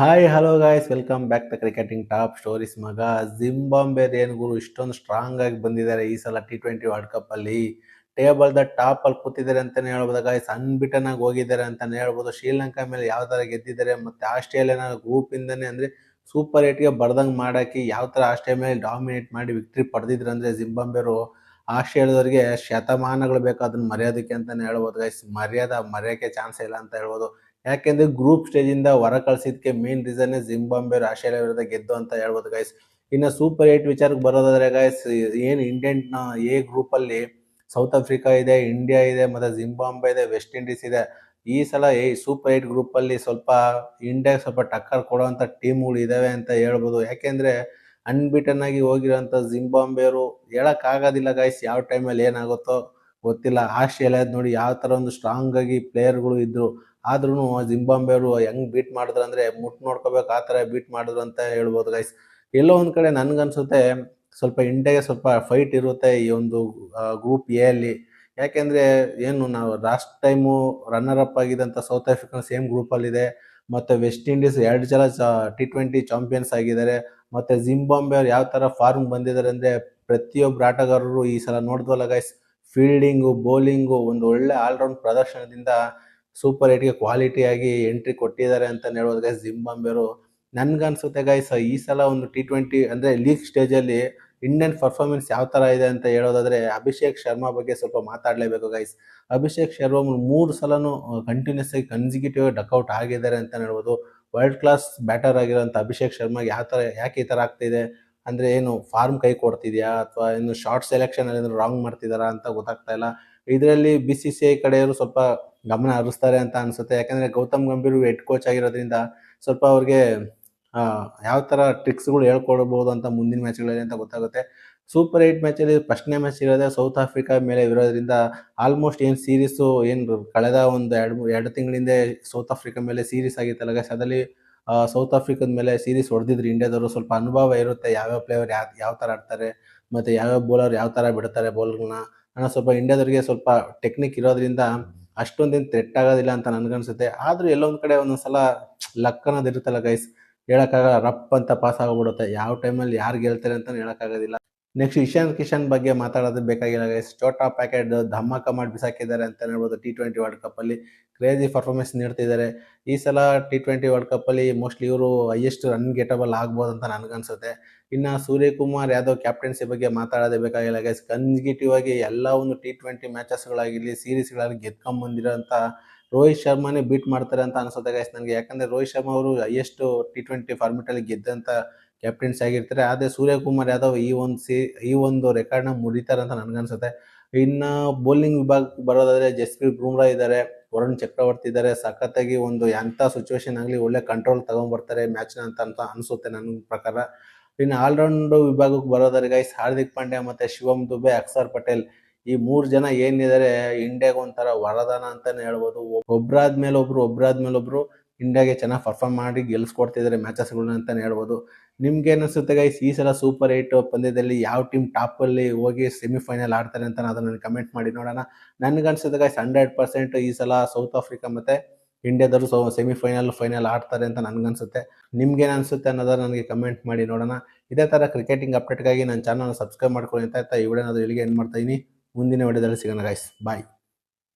Hi hello guys, welcome back to cricketing top stories. ಮಗ Zimbabwe ಏನ್ ಗುರು ಇಷ್ಟೊಂದು ಸ್ಟ್ರಾಂಗ್ ಆಗಿ ಬಂದಿದ್ದಾರೆ ಈ ಸಲ T20 ವರ್ಲ್ಡ್ ಕಪ್ ಅಲ್ಲಿ. ಟೇಬಲ್ ದ ಟಾಪ್ ಅಲ್ಲಿ ಕೂತಿದ್ದಾರೆ ಅಂತಾನೆ ಹೇಳ್ಬೋದು ಗಾಯ್ಸ್. ಅನ್ಬಿಟನ್ ಆಗಿ ಹೋಗಿದ್ದಾರೆ ಅಂತಾನೆ ಹೇಳ್ಬೋದು. ಶ್ರೀಲಂಕಾ ಮೇಲೆ ಯಾವ ತರ ಗೆದ್ದಿದ್ದಾರೆ, ಮತ್ತೆ ಆಸ್ಟ್ರೇಲಿಯಾನ ಗ್ರೂಪ್ ಇಂದಾನೆ ಅಂದ್ರೆ ಸೂಪರ್ 8 ಗೆ ಬರ್ದಂಗ್ ಮಾಡಾಕಿ ಯಾವ ತರ ಆಸ್ಟ್ರೇಲಿಯಾ ಮೇಲೆ ಡಾಮಿನೇಟ್ ಮಾಡಿ ವಿಕ್ಟರಿ ಪಡೆದಿದ್ರು ಅಂದ್ರೆ ಜಿಂಬಾಬ್ವೆರು ಆಸ್ಟ್ರೇಲಿಯಾದವರಿಗೆ ಶತಮಾನಗಳು ಬೇಕು ಅದನ್ನ ಮರ್ಯಾದಕ್ಕೆ ಅಂತಾನೆ ಹೇಳ್ಬೋದು ಗೈಸ್. ಮರ್ಯಾದಕ್ಕೆ ಚಾನ್ಸ್ ಇಲ್ಲ ಅಂತ ಹೇಳ್ಬೋದು. ಯಾಕೆಂದ್ರೆ ಗ್ರೂಪ್ ಸ್ಟೇಜ್ ಇಂದ ಹೊರ ಕಳ್ಸಿದ್ಕೆ ಮೇನ್ ರೀಸನ್ ಜಿಂಬಾಬ್ವೆ ಆಸ್ಟ್ರೇಲಿಯಾ ವಿರುದ್ಧ ಗೆದ್ದು ಅಂತ ಹೇಳ್ಬೋದು ಗೈಸ್. ಇನ್ನು ಸೂಪರ್ 8 ವಿಚಾರಕ್ಕೆ ಬರೋದಾದ್ರೆ ಗೈಸ್, ಏನ್ ಇಂಡಿಯನ್ ಎ ಗ್ರೂಪ್ ಅಲ್ಲಿ ಸೌತ್ ಆಫ್ರಿಕಾ ಇದೆ, ಇಂಡಿಯಾ ಇದೆ, ಮತ್ತೆ ಜಿಂಬಾಬ್ವೆ ಇದೆ, ವೆಸ್ಟ್ ಇಂಡೀಸ್ ಇದೆ. ಈ ಸಲ ಸೂಪರ್ 8 ಗ್ರೂಪ್ ಅಲ್ಲಿ ಸ್ವಲ್ಪ ಇಂಡಿಯಾ ಸ್ವಲ್ಪ ಟಕ್ಕರ್ ಕೊಡುವಂತ ಟೀಮ್ಗಳು ಇದಾವೆ ಅಂತ ಹೇಳ್ಬೋದು. ಯಾಕೆಂದ್ರೆ ಅನ್ಬಿಟನ್ ಆಗಿ ಹೋಗಿರೋಂಥ ಜಿಂಬಾಬ್ವೆಯವರು ಹೇಳಕ್ ಆಗೋದಿಲ್ಲ ಗೈಸ್, ಯಾವ ಟೈಮಲ್ಲಿ ಏನಾಗುತ್ತೋ ಗೊತ್ತಿಲ್ಲ. ಆಸ್ಟ್ರೇಲಿಯಾದ ನೋಡಿ ಯಾವ ತರ ಒಂದು ಸ್ಟ್ರಾಂಗ್ ಆಗಿ ಪ್ಲೇಯರ್ಗಳು ಇದ್ರು, ಆದ್ರೂ ಜಿಂಬಾಬ್ವೆಯವರು ಹೆಂಗ್ ಬೀಟ್ ಮಾಡಿದ್ರು ಅಂದ್ರೆ ಮುಟ್ ನೋಡ್ಕೋಬೇಕು ಆ ತರ ಬೀಟ್ ಮಾಡಿದ್ರು ಅಂತ ಹೇಳ್ಬೋದು ಗೈಸ್. ಎಲ್ಲೋ ಒಂದ್ ಕಡೆ ನನ್ಗನ್ಸುತ್ತೆ ಸ್ವಲ್ಪ ಇಂಡಿಯಾಗೆ ಸ್ವಲ್ಪ ಫೈಟ್ ಇರುತ್ತೆ ಈ ಒಂದು ಗ್ರೂಪ್ ಎ ಅಲ್ಲಿ. ಯಾಕೆಂದ್ರೆ ಏನು ನಾವು ಲಾಸ್ಟ್ ಟೈಮು ರನ್ನರ್ ಅಪ್ ಆಗಿದ್ದಂತ ಸೌತ್ ಆಫ್ರಿಕಾ ಸೇಮ್ ಗ್ರೂಪ್ ಅಲ್ಲಿ ಇದೆ. ಮತ್ತೆ ವೆಸ್ಟ್ ಇಂಡೀಸ್ 2 ಸಲ T20 ಚಾಂಪಿಯನ್ಸ್ ಆಗಿದ್ದಾರೆ. ಮತ್ತೆ ಜಿಂಬಾಬ್ವೆ ಅವ್ರು ಯಾವ ತರ ಫಾರ್ಮ್ ಬಂದಿದ್ದಾರೆ ಅಂದ್ರೆ ಪ್ರತಿಯೊಬ್ಬರು ಆಟಗಾರರು ಈ ಸಲ ನೋಡಿದ್ವಲ್ಲ ಗೈಸ್, ಫೀಲ್ಡಿಂಗು ಬೌಲಿಂಗು ಒಂದು ಒಳ್ಳೆ ಆಲ್ರೌಂಡ್ ಪ್ರದರ್ಶನದಿಂದ ಸೂಪರ್ 8 ಗೆ ಕ್ವಾಲಿಟಿ ಆಗಿ ಎಂಟ್ರಿ ಕೊಟ್ಟಿದ್ದಾರೆ ಅಂತ ಹೇಳ್ಬೋದು ಗೈಸ್ ಜಿಂಬಾಬ್ವೆರು. ನನ್ಗನ್ಸುತ್ತೆ ಗೈಸ್ ಈ ಸಲ ಒಂದು T20 ಅಂದ್ರೆ ಲೀಗ್ ಸ್ಟೇಜ್ ಅಲ್ಲಿ ಇಂಡಿಯನ್ ಪರ್ಫಾರ್ಮೆನ್ಸ್ ಯಾವ ತರ ಇದೆ ಅಂತ ಹೇಳೋದಾದ್ರೆ ಅಭಿಷೇಕ್ ಶರ್ಮಾ ಬಗ್ಗೆ ಸ್ವಲ್ಪ ಮಾತಾಡ್ಲೇಬೇಕು ಗೈಸ್. ಅಭಿಷೇಕ್ ಶರ್ಮಾ 3 ಸಲನು ಕಂಟಿನ್ಯೂಸ್ ಆಗಿ ಕನ್ಸಿಕ್ಯೂಟಿವ್ ಡಕ್ಔಟ್ ಆಗಿದ್ದಾರೆ ಅಂತ ಹೇಳ್ಬೋದು. ವರ್ಲ್ಡ್ ಕ್ಲಾಸ್ ಬ್ಯಾಟರ್ ಆಗಿರೋಂಥ ಅಭಿಷೇಕ್ ಶರ್ಮಾ ಯಾಕೆ ಈ ತರ ಆಗ್ತಿದೆ ಅಂದ್ರೆ ಏನು ಫಾರ್ಮ್ ಕೈ ಕೊಡ್ತಿದ್ಯಾ ಅಥವಾ ಏನು ಶಾರ್ಟ್ ಸೆಲೆಕ್ಷನ್ ಅಲ್ಲಿ ರಾಂಗ್ ಮಾಡ್ತಿದಾರಾ ಅಂತ ಗೊತ್ತಾಗ್ತಾ ಇಲ್ಲ. ಇದರಲ್ಲಿ BCCI ಕಡೆಯವರು ಸ್ವಲ್ಪ ಗಮನ ಹರಿಸ್ತಾರೆ ಅಂತ ಅನ್ಸುತ್ತೆ. ಯಾಕಂದ್ರೆ ಗೌತಮ್ ಗಂಭೀರ್ ಹೆಡ್ ಕೋಚ್ ಆಗಿರೋದ್ರಿಂದ ಸ್ವಲ್ಪ ಅವ್ರಿಗೆ ಯಾವ ತರ ಟ್ರಿಕ್ಸ್ಗಳು ಹೇಳ್ಕೊಡ್ಬೋದು ಅಂತ ಮುಂದಿನ ಮ್ಯಾಚ್ಗಳಲ್ಲಿ ಅಂತ ಗೊತ್ತಾಗುತ್ತೆ. ಸೂಪರ್ 8 ಮ್ಯಾಚಲ್ಲಿ ಫಸ್ಟ್ನೇ ಮ್ಯಾಚ್ ಇರೋದೇ ಸೌತ್ ಆಫ್ರಿಕಾ ಮೇಲೆ ಇರೋದ್ರಿಂದ ಆಲ್ಮೋಸ್ಟ್ ಏನು ಸೀರೀಸು ಏನು ಕಳೆದ ಒಂದು 2 ತಿಂಗಳಿಂದ ಸೌತ್ ಆಫ್ರಿಕಾ ಮೇಲೆ ಸೀರೀಸ್ ಆಗಿತ್ತಲ್ಲ ಗೈಸ್, ಅದರಲ್ಲಿ ಸೌತ್ ಆಫ್ರಿಕಾದ ಮೇಲೆ ಸೀರೀಸ್ ಹೊಡೆದಿದ್ರು ಇಂಡಿಯಾದವರು. ಸ್ವಲ್ಪ ಅನುಭವ ಇರುತ್ತೆ ಯಾವ್ಯಾವ ಪ್ಲೇಯರ್ ಯಾವ ತರ ಆಡ್ತಾರೆ, ಮತ್ತೆ ಯಾವ್ಯಾವ ಬೌಲರ್ ಯಾವ ತರ ಬಿಡ್ತಾರೆ ಬೌಲ್ಗಳನ್ನ ಅನ್ನೋ ಸ್ವಲ್ಪ ಇಂಡಿಯಾದವ್ರಿಗೆ ಸ್ವಲ್ಪ ಟೆಕ್ನಿಕ್ ಇರೋದ್ರಿಂದ ಅಷ್ಟೊಂದೇನು ಥ್ರೆಟ್ ಆಗೋದಿಲ್ಲ ಅಂತ ನನ್ಗನ್ಸುತ್ತೆ. ಆದ್ರೂ ಎಲ್ಲೊಂದ್ ಕಡೆ ಒಂದೊಂದ್ಸಲ ಲಕ್ ಅನ್ನೋದು ಇರುತ್ತಲ್ಲ ಗೈಸ್, ಹೇಳಕ್ಕಾಗಲ್ಲ, ರಪ್ ಅಂತ ಪಾಸ್ ಆಗ್ಬಿಡುತ್ತೆ. ಯಾವ ಟೈಮಲ್ಲಿ ಯಾರು ಗೆಲ್ತಾರೆ ಅಂತ ಹೇಳಕ್ಕಾಗೋದಿಲ್ಲ. ನೆಕ್ಸ್ಟ್ ಇಶಾನ್ ಕಿಶನ್ ಬಗ್ಗೆ ಮಾತಾಡೋದು ಬೇಕಾಗಿಲ್ಲ ಗೈಸ್. ಚೋಟಾ ಪ್ಯಾಕೆಟ್ ಧಮಾಕ ಮಾಡಿ ಬಿಸಾಕಿದ್ದಾರೆ ಅಂತ ಹೇಳ್ಬೋದು. T20 ವರ್ಲ್ಡ್ ಕಪ್ ಅಲ್ಲಿ ಕ್ರೇಜಿ ಪರ್ಫಾರ್ಮೆನ್ಸ್ ನೀಡ್ತಿದ್ದಾರೆ. ಈ ಸಲ T20 ವರ್ಲ್ಡ್ ಕಪ್ ಅಲ್ಲಿ ಮೋಸ್ಟ್ಲಿ ಇವರು ಹೈಯೆಸ್ಟ್ ರನ್ ಗೆಟಬಲ್ ಆಗ್ಬೋದು ಅಂತ ನನ್ಗನ್ಸುತ್ತೆ. ಇನ್ನ ಸೂರ್ಯಕುಮಾರ್ ಯಾದವ್ ಕ್ಯಾಪ್ಟನ್ಸಿ ಬಗ್ಗೆ ಮಾತಾಡೋದೇ ಬೇಕಾಗಿಲ್ಲ ಗೈಸ್. ಕನ್ಸಿಕ್ಯೂಟಿವ್ ಆಗಿ ಎಲ್ಲ ಒಂದು T20 ಮ್ಯಾಚಸ್ಗಳಾಗಿರ್ಲಿ ಸೀರೀಸ್ಗಳಲ್ಲಿ ಗೆದ್ಕೊಂಡ್ ಬಂದಿರೋಂಥ ರೋಹಿತ್ ಶರ್ಮಾನೇ ಬೀಟ್ ಮಾಡ್ತಾರೆ ಅಂತ ಅನ್ಸುತ್ತೆ ಗೈಸ್ ನನಗೆ. ಯಾಕಂದ್ರೆ ರೋಹಿತ್ ಶರ್ಮಾ ಅವರು ಹೈಯೆಸ್ಟ್ T20 ಫಾರ್ಮೆಟ್ ಅಲ್ಲಿ ಗೆದ್ದಂತ ಕ್ಯಾಪ್ಟನ್ಸಿ ಆಗಿರ್ತಾರೆ. ಆದ್ರೆ ಸೂರ್ಯಕುಮಾರ್ ಯಾದವ್ ಈ ಒಂದು ರೆಕಾರ್ಡ್ ನ ಮುರಿತಾರೆ ಅಂತ ನನ್ಗನ್ಸುತ್ತೆ. ಇನ್ನ ಬೌಲಿಂಗ್ ವಿಭಾಗಕ್ಕೆ ಬರೋದಾದ್ರೆ ಜಸ್ಪ್ರೀತ್ ಬುಮ್ರಾ ಇದ್ದಾರೆ, ವರುಣ್ ಚಕ್ರವರ್ತಿ ಇದ್ದಾರೆ. ಸಖತ್ತಾಗಿ ಒಂದು ಎಂತ ಸಿಚುವೇಶನ್ ಆಗಲಿ ಒಳ್ಳೆ ಕಂಟ್ರೋಲ್ ತಗೊಂಡ್ಬರ್ತಾರೆ ಮ್ಯಾಚ್ ನ ಅಂತ ಅನ್ಸುತ್ತೆ ನನ್ನ ಪ್ರಕಾರ. ಇನ್ನು ಆಲ್ರೌಂಡ್ ವಿಭಾಗಕ್ಕೆ ಬರೋದಾದ್ರೆ ಗೈಸ್, ಹಾರ್ದಿಕ್ ಪಾಂಡ್ಯ ಮತ್ತೆ ಶಿವಮ್ ದುಬೆ, ಅಕ್ಷರ್ ಪಟೇಲ್ ಈ 3 ಜನ ಏನಿದ್ದಾರೆ ಇಂಡಿಯಾಗ ಒಂಥರ ವರದಾನ ಅಂತಾನೆ ಹೇಳ್ಬೋದು. ಒಬ್ರಾದ್ಮೇಲೆ ಒಬ್ರು ಇಂಡಿಯಾಗೆ ಚೆನ್ನಾಗಿ ಪರ್ಫಾರ್ಮ್ ಮಾಡಿ ಗೆಲ್ಸ್ಕೊಡ್ತಿದ್ದಾರೆ ಮ್ಯಾಚಸ್ಗಳನ್ನ ಅಂತಾನೆ ಹೇಳ್ಬೋದು. ನಿಮ್ಗೆ ಏನಿಸುತ್ತೆ ಗೈಸ್, ಈ ಸಲ ಸೂಪರ್ 8 ಪಂದ್ಯದಲ್ಲಿ ಯಾವ ಟೀಮ್ ಟಾಪ್ ಅಲ್ಲಿ ಹೋಗಿ ಸೆಮಿಫೈನಲ್ ಆಡ್ತಾರೆ ಅಂತ ಅದನ್ನ ಕಮೆಂಟ್ ಮಾಡಿ ನೋಡೋಣ. ನನ್ಗನ್ಸುತ್ತೆ ಗೈಸ್ 100% ಈ ಸಲ ಸೌತ್ ಆಫ್ರಿಕಾ ಮತ್ತೆ ಇಂಡಿಯಾದವರು ಫೈನಲ್ ಆಡ್ತಾರೆ ಅಂತ ನನ್ಗನ್ಸುತ್ತೆ. ನಿಮ್ಗೇನು ಅನ್ಸುತ್ತೆ ಅನ್ನೋದನ್ನ ನನಗೆ ಕಮೆಂಟ್ ಮಾಡಿ ನೋಡೋಣ. ಇದೇ ತರ ಕ್ರಿಕೆಟಿಂಗ್ ಅಪ್ಡೇಟ್ಗಾಗಿ ನನ್ನ ಚಾನಲ್ ಸಬ್ಸ್ಕ್ರೈಬ್ ಮಾಡ್ಕೊಳ್ಳಿ ಅಂತ ಈ ವಿಡಿಯೋನ ಇಲ್ಲಿಗೆ ಎಂಡ್ ಮಾಡ್ತಾ ಇದೀನಿ. ಮುಂದಿನ ವಿಡಿಯೋದಲ್ಲಿ ಸಿಗೋಣ ಗೈಸ್, ಬಾಯ್.